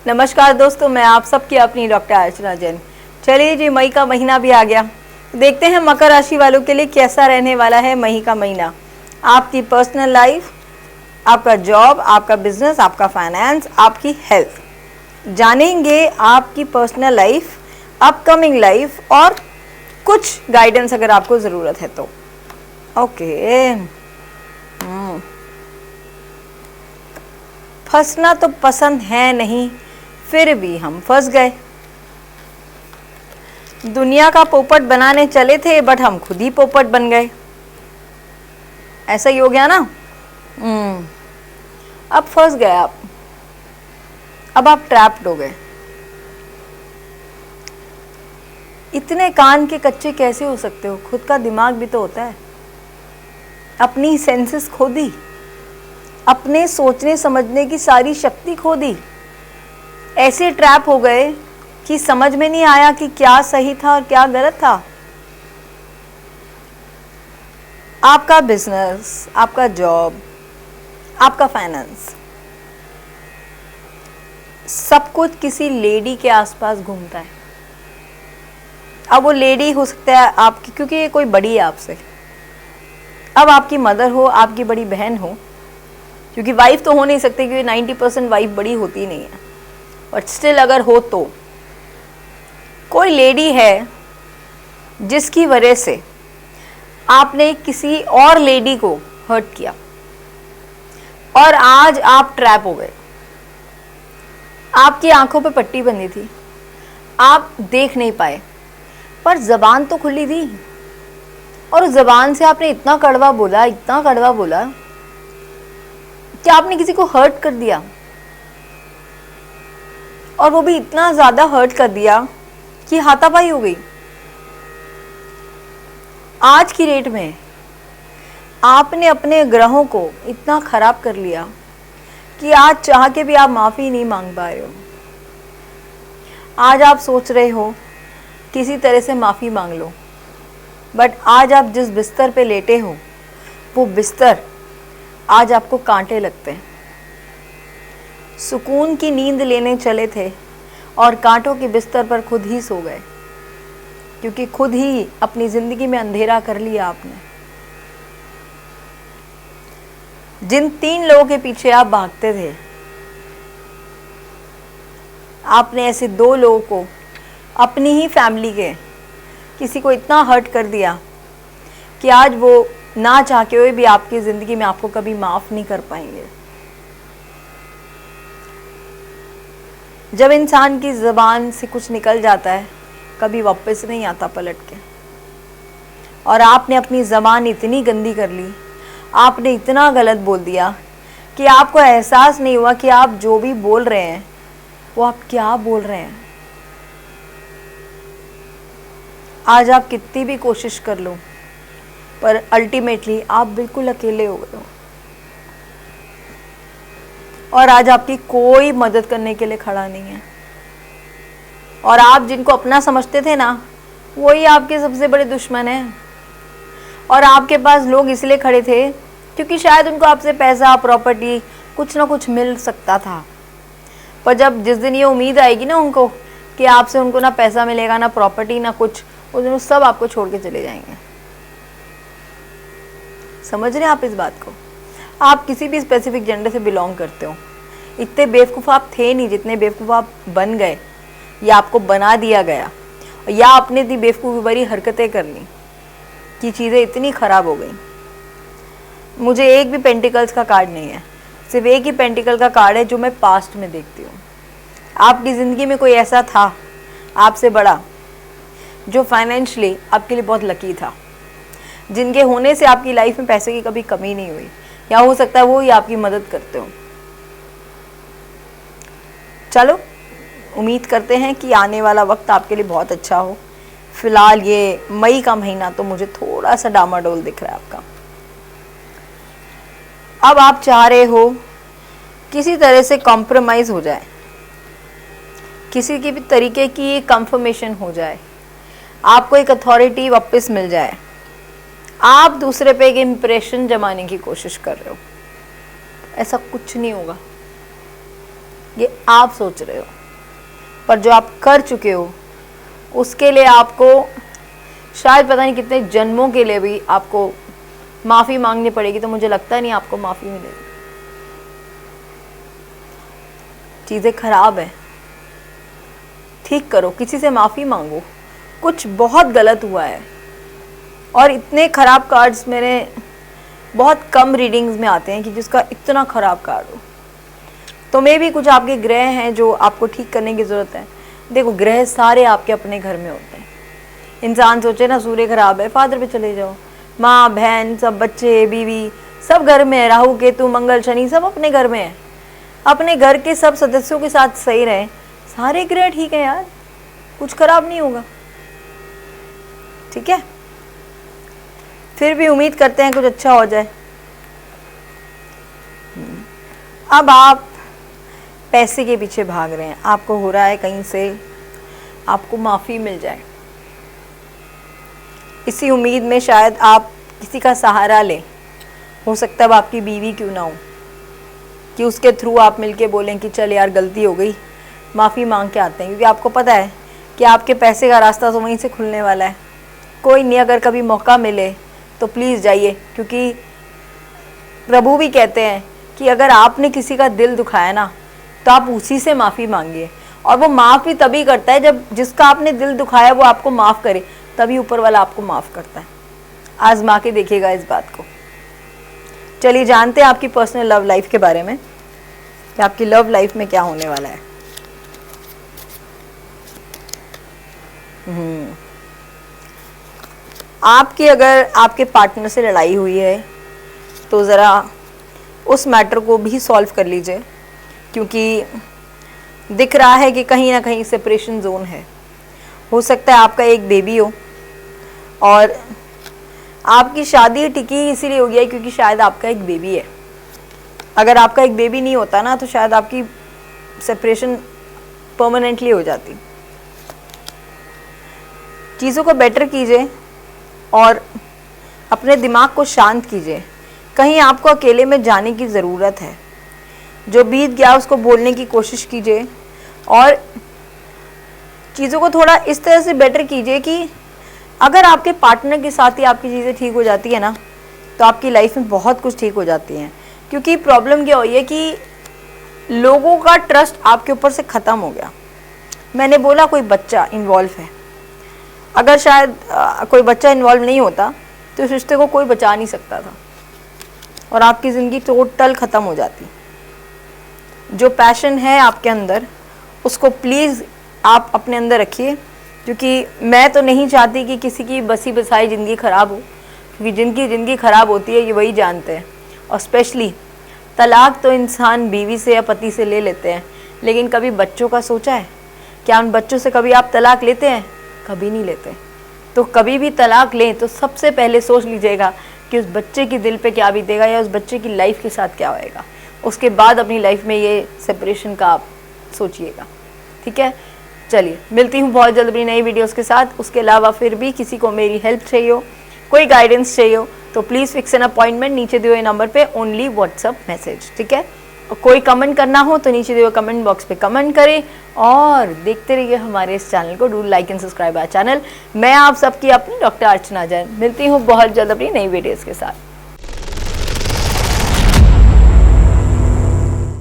नमस्कार दोस्तों, मैं आप सबकी अपनी डॉक्टर अर्चना जैन। चलिए जी, मई का महीना भी आ गया। देखते हैं मकर राशि वालों के लिए कैसा रहने वाला है मई का महीना। आपकी पर्सनल लाइफ, आपका जॉब, आपका बिजनेस, आपका फाइनेंस, आपकी हेल्थ। जानेंगे आपकी पर्सनल लाइफ, अपकमिंग लाइफ और कुछ गाइडेंस अगर आपको ज़रूरत है तो। ओके। फंसना तो पसंद है नहीं, फिर भी हम फंस गए। दुनिया का पोपट बनाने चले थे बट हम खुद ही पोपट बन गए। ऐसा ही हो गया ना। अब फंस गए आप, अब आप ट्रैप्ड हो गए। इतने कान के कच्चे कैसे हो सकते हो? खुद का दिमाग भी तो होता है, अपनी सेंसेस खो दी, अपने सोचने समझने की सारी शक्ति खो दी। ऐसे ट्रैप हो गए कि समझ में नहीं आया कि क्या सही था और क्या गलत था। आपका बिजनेस, आपका जॉब, आपका फाइनेंस, सब कुछ किसी लेडी के आसपास घूमता है। अब वो लेडी हो सकता है आपकी, क्योंकि ये कोई बड़ी है आपसे। अब आपकी मदर हो, आपकी बड़ी बहन हो, क्योंकि वाइफ तो हो नहीं सकती, क्योंकि 90% वाइफ बड़ी होती नहीं है, बट स्टिल अगर हो तो कोई लेडी है जिसकी वजह से आपने किसी और लेडी को हर्ट किया और आज आप ट्रैप हो गए। आपकी आंखों पे पट्टी बंधी थी, आप देख नहीं पाए, पर जबान तो खुली थी और उस जबान से आपने इतना कड़वा बोला, इतना कड़वा बोला कि आपने किसी को हर्ट कर दिया। और वो भी इतना ज़्यादा हर्ट कर दिया कि हाथापाई हो गई। आज की डेट में आपने अपने ग्रहों को इतना खराब कर लिया कि आज चाह के भी आप माफ़ी नहीं मांग पा रहे हो। आज आप सोच रहे हो किसी तरह से माफ़ी मांग लो, बट आज आप जिस बिस्तर पे लेटे हो वो बिस्तर आज आपको कांटे लगते हैं। सुकून की नींद लेने चले थे और कांटों के बिस्तर पर खुद ही सो गए, क्योंकि खुद ही अपनी ज़िंदगी में अंधेरा कर लिया आपने। जिन 3 लोगों के पीछे आप भागते थे, आपने ऐसे 2 लोगों को, अपनी ही फैमिली के किसी को इतना हर्ट कर दिया कि आज वो ना चाह के हुए भी आपकी ज़िंदगी में आपको कभी माफ़ नहीं कर पाएंगे। जब इंसान की ज़बान से कुछ निकल जाता है, कभी वापस नहीं आता पलट के। और आपने अपनी ज़बान इतनी गंदी कर ली, आपने इतना गलत बोल दिया कि आपको एहसास नहीं हुआ कि आप जो भी बोल रहे हैं वो आप क्या बोल रहे हैं। आज आप कितनी भी कोशिश कर लो, पर अल्टीमेटली आप बिल्कुल अकेले हो गए हो और आज आपकी कोई मदद करने के लिए खड़ा नहीं है। और आप जिनको अपना समझते थे ना, वही आपके सबसे बड़े दुश्मन हैं। और आपके पास लोग इसलिए खड़े थे क्योंकि शायद उनको आपसे पैसा, प्रॉपर्टी, कुछ ना कुछ मिल सकता था। पर जब जिस दिन ये उम्मीद आएगी ना उनको कि आपसे उनको ना पैसा मिलेगा, ना प्रॉपर्टी, ना कुछ, उस दिन सब आपको छोड़ के चले जाएंगे। समझ रहे हैं आप इस बात को? आप किसी भी स्पेसिफिक जेंडर से बिलोंग करते हो, इतने बेवकूफ़ आप थे नहीं जितने बेवकूफ़ आप बन गए, या आपको बना दिया गया, या आपने इतनी बेवकूफ़ी भरी हरकतें कर ली कि चीज़ें इतनी ख़राब हो गई। मुझे एक भी पेंटिकल्स का कार्ड नहीं है, सिर्फ एक ही पेंटिकल का कार्ड है जो मैं पास्ट में देखती हूँ। आपकी ज़िंदगी में कोई ऐसा था आपसे बड़ा जो फाइनेंशियली आपके लिए बहुत लकी था, जिनके होने से आपकी लाइफ में पैसे की कभी कमी नहीं हुई, या हो सकता है वो ही आपकी मदद करते हो। चलो, उम्मीद करते हैं कि आने वाला वक्त आपके लिए बहुत अच्छा हो। फिलहाल ये मई का महीना तो मुझे थोड़ा सा डामाडोल दिख रहा है आपका। अब आप चाह रहे हो किसी तरह से कॉम्प्रोमाइज़ हो जाए, किसी की भी तरीके की कंफर्मेशन हो जाए, आपको एक अथॉरिटी वापस मिल जाए। आप दूसरे पे एक इम्प्रेशन जमाने की कोशिश कर रहे हो। ऐसा कुछ नहीं होगा। ये आप सोच रहे हो, पर जो आप कर चुके हो उसके लिए आपको शायद पता नहीं कितने जन्मों के लिए भी आपको माफ़ी मांगनी पड़ेगी। तो मुझे लगता नहीं आपको माफ़ी मिलेगी। चीज़ें खराब है, ठीक करो, किसी से माफ़ी मांगो। कुछ बहुत गलत हुआ है, और इतने ख़राब कार्ड्स मेरे बहुत कम रीडिंग्स में आते हैं कि जिसका इतना ख़राब कार्ड हो। तो मे भी कुछ आपके ग्रह हैं जो आपको ठीक करने की ज़रूरत है। देखो, ग्रह सारे आपके अपने घर में होते हैं। इंसान सोचे ना सूर्य खराब है, फादर पे चले जाओ, माँ बहन सब, बच्चे बीवी सब घर में है। राहु केतु मंगल शनि सब अपने घर में है। अपने घर के सब सदस्यों के साथ सही रहे, सारे ग्रह ठीक है यार, कुछ खराब नहीं होगा। ठीक है, फिर भी उम्मीद करते हैं कुछ अच्छा हो जाए। अब आप पैसे के पीछे भाग रहे हैं, आपको हो रहा है कहीं से आपको माफ़ी मिल जाए। इसी उम्मीद में शायद आप किसी का सहारा लें। हो सकता है अब आपकी बीवी क्यों ना हो, कि उसके थ्रू आप मिलके बोलें कि चल यार गलती हो गई, माफ़ी मांग के आते हैं। क्योंकि आपको पता है कि आपके पैसे का रास्ता तो वहीं से खुलने वाला है। कोई नहीं, अगर कभी मौका मिले तो प्लीज़ जाइए, क्योंकि प्रभु भी कहते हैं कि अगर आपने किसी का दिल दुखाया ना तो आप उसी से माफ़ी मांगिए। और वो माफ़ भी तभी करता है जब जिसका आपने दिल दुखाया वो आपको माफ़ करे, तभी ऊपर वाला आपको माफ़ करता है। आजमा के देखिएगा इस बात को। चलिए जानते हैं आपकी पर्सनल लव लाइफ के बारे में, कि आपकी लव लाइफ में क्या होने वाला है। आपकी अगर आपके पार्टनर से लड़ाई हुई है तो ज़रा उस मैटर को भी सॉल्व कर लीजिए, क्योंकि दिख रहा है कि कहीं ना कहीं सेपरेशन जोन है। हो सकता है आपका एक बेबी हो, और आपकी शादी टिकी इसीलिए हो गया है क्योंकि शायद आपका एक बेबी है। अगर आपका एक बेबी नहीं होता ना तो शायद आपकी सेपरेशन परमानेंटली हो जाती। चीज़ों को बेटर कीजिए और अपने दिमाग को शांत कीजिए। कहीं आपको अकेले में जाने की ज़रूरत है। जो बीत गया उसको भूलने की कोशिश कीजिए, और चीज़ों को थोड़ा इस तरह से बेटर कीजिए कि अगर आपके पार्टनर के साथ ही आपकी चीज़ें ठीक हो जाती है ना, तो आपकी लाइफ में बहुत कुछ ठीक हो जाती हैं। क्योंकि प्रॉब्लम क्या हुई है कि लोगों का ट्रस्ट आपके ऊपर से ख़त्म हो गया। मैंने बोला कोई बच्चा इन्वॉल्व है, अगर शायद कोई बच्चा इन्वॉल्व नहीं होता तो इस रिश्ते को कोई बचा नहीं सकता था, और आपकी ज़िंदगी टोटल ख़त्म हो जाती। जो पैशन है आपके अंदर उसको प्लीज़ आप अपने अंदर रखिए, क्योंकि मैं तो नहीं चाहती कि किसी की बसी बसाई ज़िंदगी ख़राब हो, क्योंकि जिनकी ज़िंदगी ख़राब होती है ये वही जानते हैं। और स्पेशली तलाक तो इंसान बीवी से या पति से ले लेते हैं, लेकिन कभी बच्चों का सोचा है? क्या उन बच्चों से कभी आप तलाक लेते हैं? कभी नहीं लेते। तो कभी भी तलाक लें तो सबसे पहले सोच लीजिएगा कि उस बच्चे की दिल पे क्या बीतेगा या उस बच्चे की लाइफ के साथ क्या होएगा। उसके बाद अपनी लाइफ में ये सेपरेशन का आप सोचिएगा। ठीक है, चलिए मिलती हूँ बहुत जल्द अपनी नई वीडियोस के साथ। उसके अलावा फिर भी किसी को मेरी हेल्प चाहिए हो, कोई गाइडेंस चाहिए हो, तो प्लीज़ फिक्स एन अपॉइंटमेंट नीचे दिए हुए नंबर पे ओनली व्हाट्सअप मैसेज। ठीक है, और कोई कमेंट करना हो तो नीचे दिए हुए कमेंट बॉक्स पे कमेंट करें, और देखते रहिए हमारे इस चैनल को। Do like and subscribe our channel. मैं आप सबकी अपनी डॉक्टर अर्चना जैन। मिलती हूँ बहुत जल्द अपनी नई वीडियोज़ के साथ।